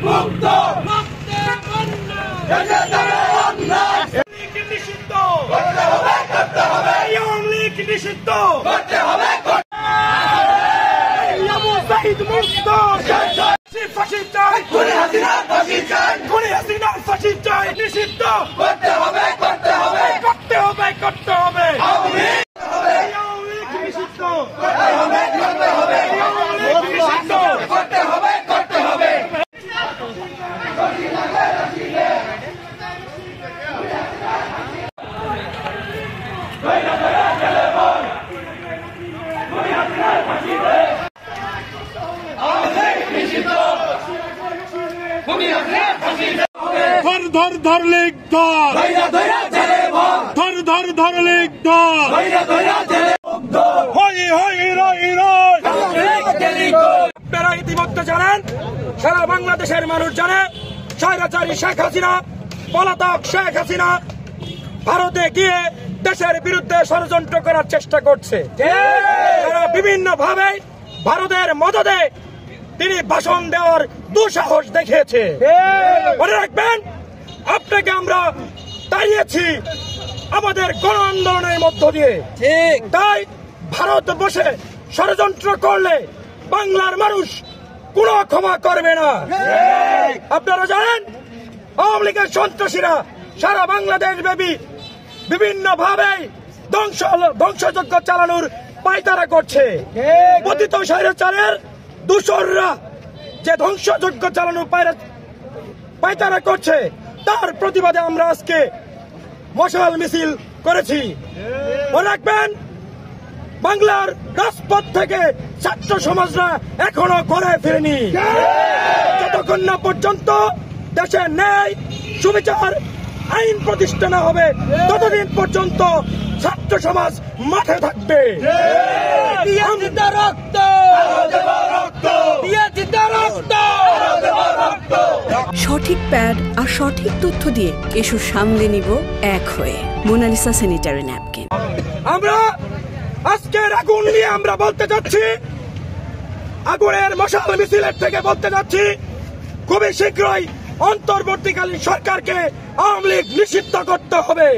মুক্ত নিষিদ্ধ করতে হবে আওয়ামী লীগ নিষিদ্ধ করতে হবে মুক্ত ফাঁসি চাই খুনি হাসিনার ফাঁসি চাই খুনি হাসিনার ফাঁসি চাই নিষিদ্ধ করতে হবে আওয়ামী লীগ নিষিদ্ধ করতে হবে নিষিদ্ধ করতে হবে ধর ধর লীগ ধর ধর লীগ ধর আপনারা ইতিমধ্যে জানেন, সারা বাংলাদেশের মানুষ জানে, স্বৈরাচারী শেখ হাসিনা, পলাতক শেখ হাসিনা ভারতে গিয়ে দেশের বিরুদ্ধে ষড়যন্ত্র করার চেষ্টা করছে। তারা বিভিন্ন ভাবে ভারতের মদদে তিনি ভাষণ দেওয়ার দুঃসাহস দেখিয়েছে। মনে রাখবেন, আপনাকে আমরা তাড়িয়েছি আমাদের গণ আন্দোলনের মধ্য দিয়ে। তাই ভারত বসে ষড়যন্ত্র করলে বাংলার মানুষ কোনো ক্ষমা করবে না। আপনারা জানেন, আওয়ামী লীগের সন্ত্রাসীরা সারা বাংলাদেশ ব্যাপী বিভিন্ন ভাবে ধ্বংসযজ্ঞ চালানোর পায়তারা করছে। পতিত স্বৈরাচারের দূষররা যে ধ্বংসযজ্ঞ চালানোর পায়তারা করছে, তার প্রতিবাদে আমরা আজকে মশাল মিছিল করেছি। মনে রাখবেন, বাংলার রাজপথ থেকে ছাত্র সমাজরা এখনো ঘরে ফেরেনি। যতক্ষণ না পর্যন্ত দেশের ন্যায় সুবিচার আইন প্রতিষ্ঠা না হবে, ততদিন পর্যন্ত ছাত্র সমাজ মাঠে থাকবে। সঠিক প্যাড আর সঠিক তথ্য দিয়ে কেশু সামলে নিব এক হয়ে। Monalisa sanitary napkin. আমরা আজকের আগুন নিয়ে আমরা বলতে যাচ্ছি, আগুনের মশাল মিছিলের থেকে বলতে যাচ্ছি, খুবই শীঘ্রই অন্তর্বর্তীকালীন সরকারকে আওয়ামী লীগ নিষিদ্ধ করতে হবে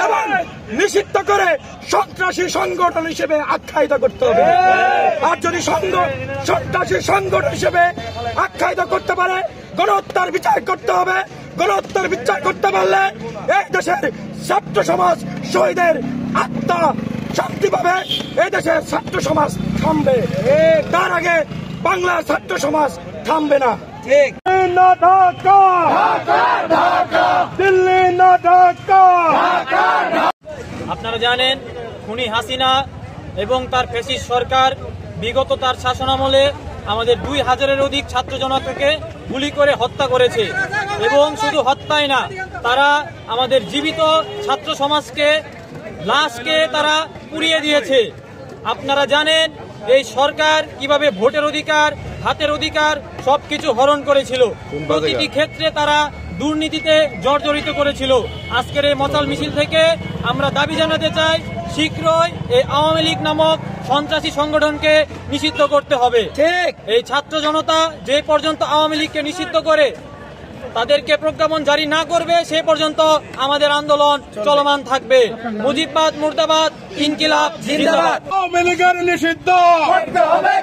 এবং নিষিদ্ধ করে সন্ত্রাসী সংগঠন হিসেবে আখ্যায়িত করতে হবে। আর যদি সন্ত্রাসী সংগঠন হিসেবে আখ্যায়িত করতে পারে, গণহত্যার বিচার করতে হবে। গণহত্যার বিচার করতে পারলে এই দেশের ছাত্র সমাজ, শহীদের আত্মা শান্তি পাবে, এই দেশের ছাত্র সমাজ থামবে। তার আগে বাংলার ছাত্র সমাজ থামবে না। না ঢাকা, দিল্লি না ঢাকা। আপনারা জানেন, খুনি হাসিনা এবং তার ফ্যাসিস্ট সরকার বিগত তার শাসনামলে আমাদের 2000-এর অধিক ছাত্র জনতাকে গুলি করে হত্যা করেছে। এবং শুধু হত্যাই না, তারা আমাদের জীবিত ছাত্র সমাজকে, লাশকে তারা পুড়িয়ে দিয়েছে। আপনারা জানেন এই সরকার কিভাবে ভোটের অধিকার, হাতের অধিকার সবকিছু হরণ করেছিল। প্রতিটি ক্ষেত্রে তারা দুর্নীতিতে জর্জরিত করেছিল। আজকের এই মশাল মিছিল থেকে আমরা দাবি জানাতে চাই, শীঘ্রই এই আওয়ামী লীগ নামক সন্ত্রাসী সংগঠনকে নিষিদ্ধ করতে হবে। ঠিক, এই ছাত্র জনতা যে পর্যন্ত আওয়ামী লীগকে নিষিদ্ধ করে তাদেরকে প্রজ্ঞাপন জারি না করবে, সে পর্যন্ত আমাদের আন্দোলন চলমান থাকবে। মুজিববাদ মুর্দাবাদ, ইনকিলাব জিন্দাবাদ। আওয়ামী লীগের নিষিদ্ধ করতে হবে।